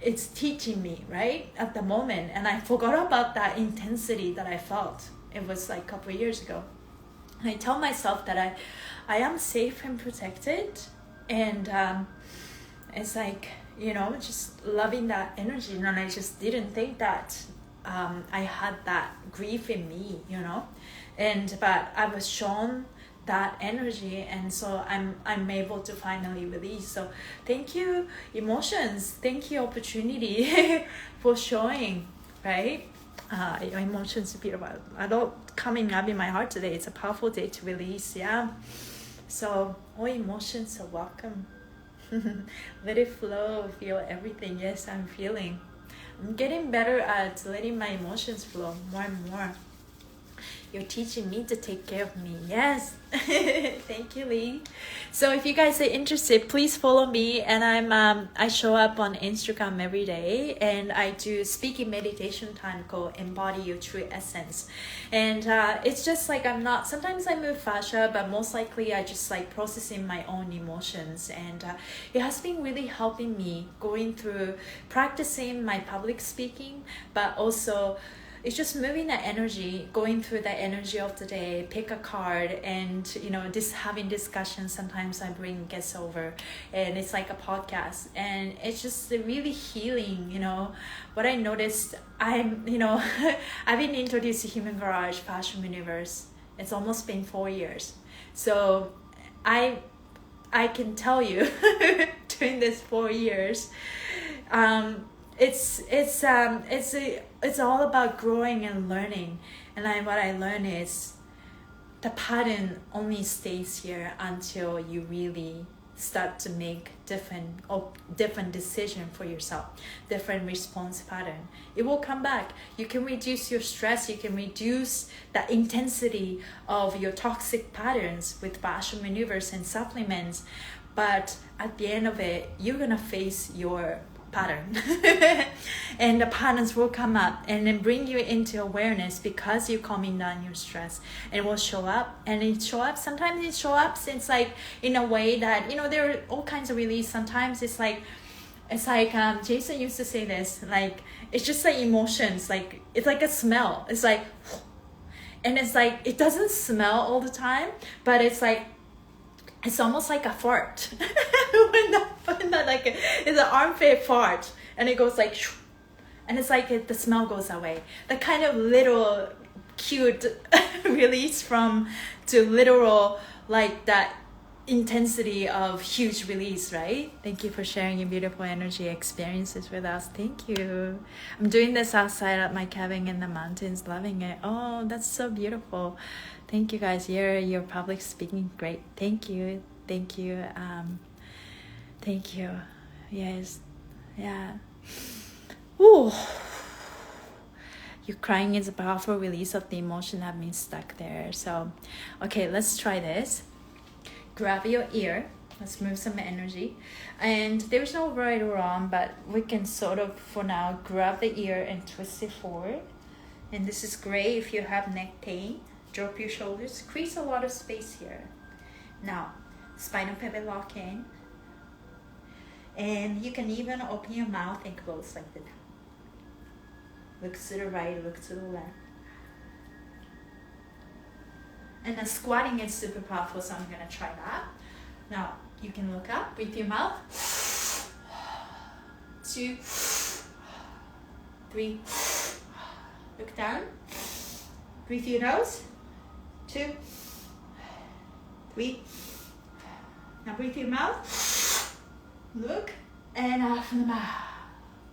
A: it's teaching me, right? At the moment. And I forgot about that intensity that I felt. It was like a couple of years ago. And I tell myself that I am safe and protected. And it's like, just loving that energy. And I just didn't think that I had that grief in me, but I was shown that energy, and so I'm able to finally release. So thank you, emotions. Thank you, opportunity, for showing, right? Emotions are beautiful. A lot coming up in my heart today. It's a powerful day to release. Yeah. So all emotions are welcome. Let it flow. Feel everything. Yes, I'm feeling. I'm getting better at letting my emotions flow more and more. You're teaching me to take care of me. Yes. Thank you, Lee. So if you guys are interested, please follow me. And I show up on Instagram every day, and I do speaking meditation time called Embody Your True Essence. And it's just like sometimes I move fascia, but most likely I just like processing my own emotions. And it has been really helping me going through practicing my public speaking, but also it's just moving that energy, going through that energy of the day, pick a card, and having discussions. Sometimes I bring guests over, and it's like a podcast, and it's just really healing. What I noticed, I've been introduced to Human Garage, Fashion Universe. It's almost been 4 years, so I can tell you during this 4 years, it's all about growing and learning. And what I learned is the pattern only stays here until you really start to make different decision for yourself, different response pattern. It will come back. You can reduce your stress. You can reduce the intensity of your toxic patterns with fashion maneuvers and supplements. But at the end of it, you're gonna face your pattern and the patterns will come up and then bring you into awareness, because you're calming down your stress, and it will show up. And sometimes it show up since like in a way that there are all kinds of release. Sometimes it's like Jason used to say this, like it's just like emotions, like it's like a smell. It's like, and it's like it doesn't smell all the time, but it's like it's almost like a fart. It's an armpit fart, and it goes like, and it's like the smell goes away. The kind of little cute release to literal, like that intensity of huge release, right? Thank you for sharing your beautiful energy experiences with us. Thank you. I'm doing this outside at my cabin in the mountains, loving it. Oh, that's so beautiful. Thank you guys. Your public speaking great. Thank you. Thank you. Thank you. Yes. Yeah. Ooh. Your crying is a powerful release of the emotion that have been stuck there. So, okay, let's try this. Grab your ear. Let's move some energy. And there's no right or wrong, but we can sort of, for now, grab the ear and twist it forward. And this is great if you have neck pain. Drop your shoulders. Create a lot of space here. Now, spinal pivot lock in. And you can even open your mouth and close like that. Look to the right, look to the left. And then squatting is super powerful, so I'm gonna try that. Now, you can look up with your mouth. 2, 3. Look down. Breathe your nose. 2, 3. Now breathe your mouth. Look. And out from the mouth.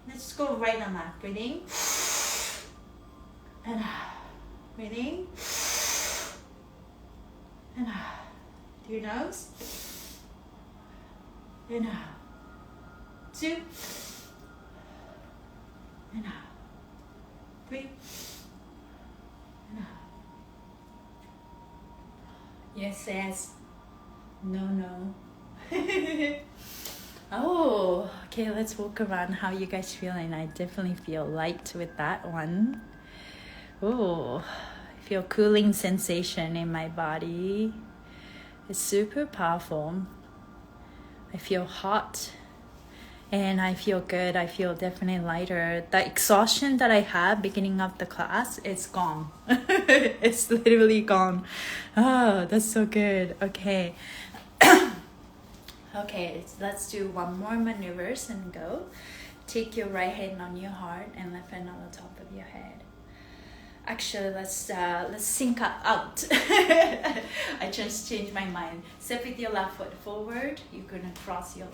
A: Let's go right on that. Breathing. And out. Breathing. And out. Through your nose. And out. 2. And out. 3. And out. Yes, yes. No, no. Oh, Okay, let's walk around. How you guys feeling? I definitely feel light with that one. Oh, I feel cooling sensation in my body. It's super powerful. I feel hot and I feel good. I feel definitely lighter. The exhaustion that I had beginning of the class is gone. It's literally gone. Oh, that's so good. Okay. Okay, let's do one more maneuvers and go. Take your right hand on your heart and left hand on the top of your head. Actually, let's sync out. I just changed my mind. Step with your left foot forward. You're gonna cross your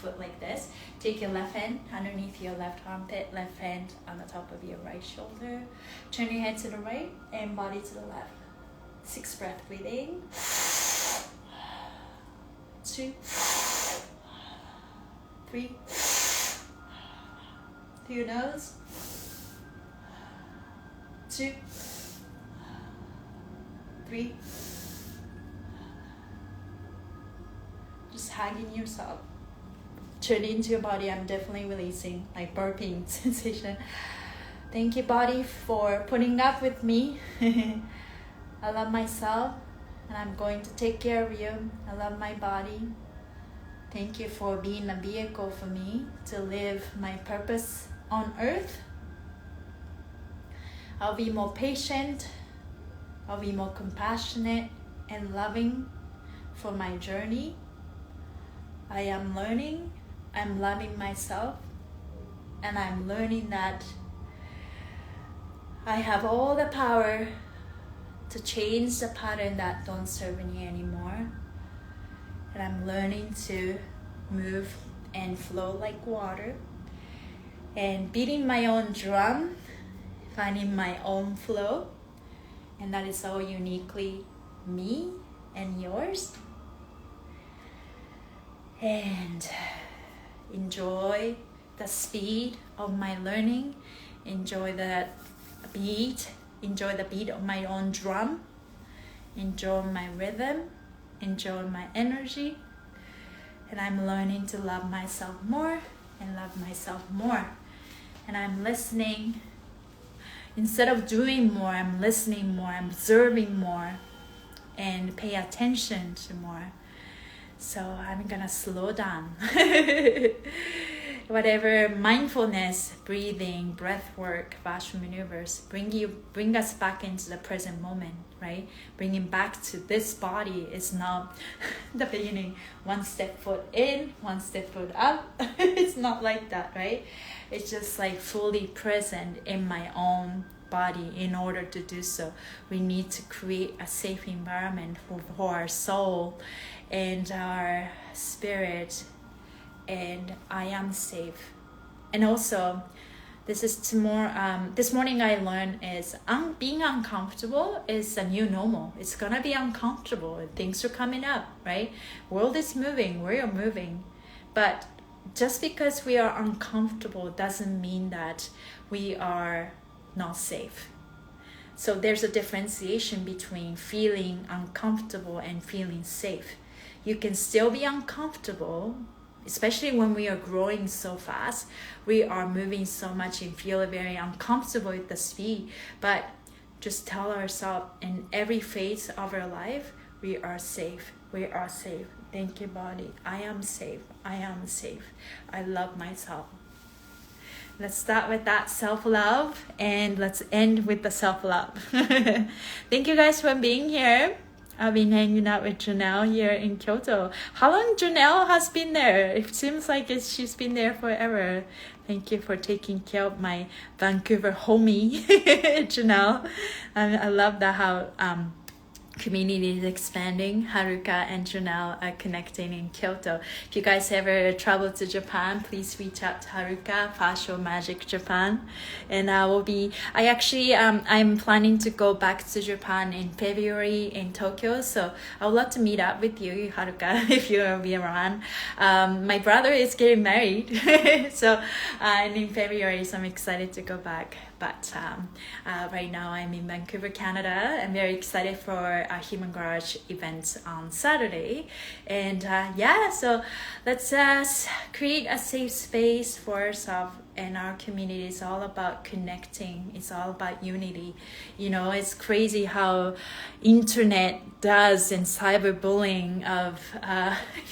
A: foot like this. Take your left hand underneath your left armpit, left hand on the top of your right shoulder. Turn your head to the right and body to the left. 6 breath breathing. 2, 3. Through your nose. 2, 3. Just hugging yourself. Turn into your body. I'm definitely releasing, like burping sensation. Thank you, body, for putting up with me. I love myself and I'm going to take care of you. I love my body. Thank you for being a vehicle for me to live my purpose on earth. I'll be more patient, I'll be more compassionate and loving for my journey. I am learning, I'm loving myself, and I'm learning that I have all the power to change the pattern that don't serve me anymore. And I'm learning to move and flow like water and beating my own drum, finding my own flow, and that is all uniquely me and yours. And enjoy the speed of my learning, enjoy the beat of my own drum, enjoy my rhythm, enjoy my energy, and I'm learning to love myself more and love myself more. And I'm listening. Instead of doing more, I'm listening more, I'm observing more, and pay attention to more. So I'm gonna slow down. Whatever mindfulness, breathing, breath work, fascial maneuvers, bring us back into the present moment, right? Bringing back to this body is not the beginning. One step foot in, one step foot up. It's not like that, right? It's just like fully present in my own body. In order to do so, we need to create a safe environment for our soul and our spirit. And I am safe. And also, this morning I learned is being uncomfortable is a new normal. It's gonna be uncomfortable. Things are coming up, right? World is moving. We are moving, but just because we are uncomfortable doesn't mean that we are not safe. So there's a differentiation between feeling uncomfortable and feeling safe. You can still be uncomfortable, especially when we are growing so fast. We are moving so much and feel very uncomfortable with the speed. But just tell ourselves in every phase of our life, we are safe. We are safe. Thank you, body. I am safe. I am safe. I love myself. Let's start with that self-love and let's end with the self-love. Thank you guys for being here. I've been hanging out with Janelle here in Kyoto. How long Janelle has been there? It seems like she's been there forever. Thank you for taking care of my Vancouver homie, Janelle. I love that how community is expanding. Haruka and Janelle are connecting in Kyoto. If you guys ever travel to Japan, please reach out to Haruka, Fascial Magic Japan. And I'm planning to go back to Japan in February in Tokyo. So I would love to meet up with you, Haruka, if you'll be around. My brother is getting married. So and in February, so I'm excited to go back. but right now I'm in Vancouver, Canada. I'm very excited for our Human Garage event on Saturday. And yeah, so let's create a safe space for ourselves and our community. Is all about connecting. It's all about unity. You know, it's crazy how internet does and cyberbullying of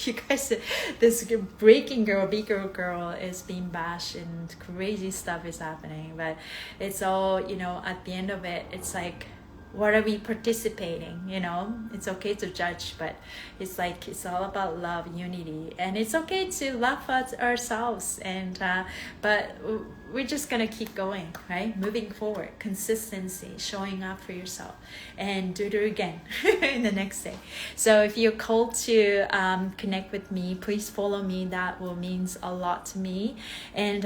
A: you guys, this breaking girl, bigger girl is being bashed and crazy stuff is happening. But it's all, you know, at the end of it, it's like, what are we participating? You know, it's okay to judge, but it's like, it's all about love, unity, and it's okay to laugh at ourselves. And but we're just gonna keep going, right? Moving forward, consistency, showing up for yourself, and do it again in the next day. So if you're called to connect with me, please follow me. That will means a lot to me. And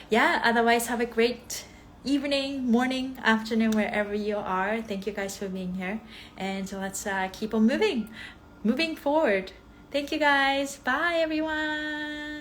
A: yeah, otherwise, have a great evening, morning, afternoon, wherever you are. Thank you guys for being here, and let's keep on moving forward. Thank you guys. Bye everyone.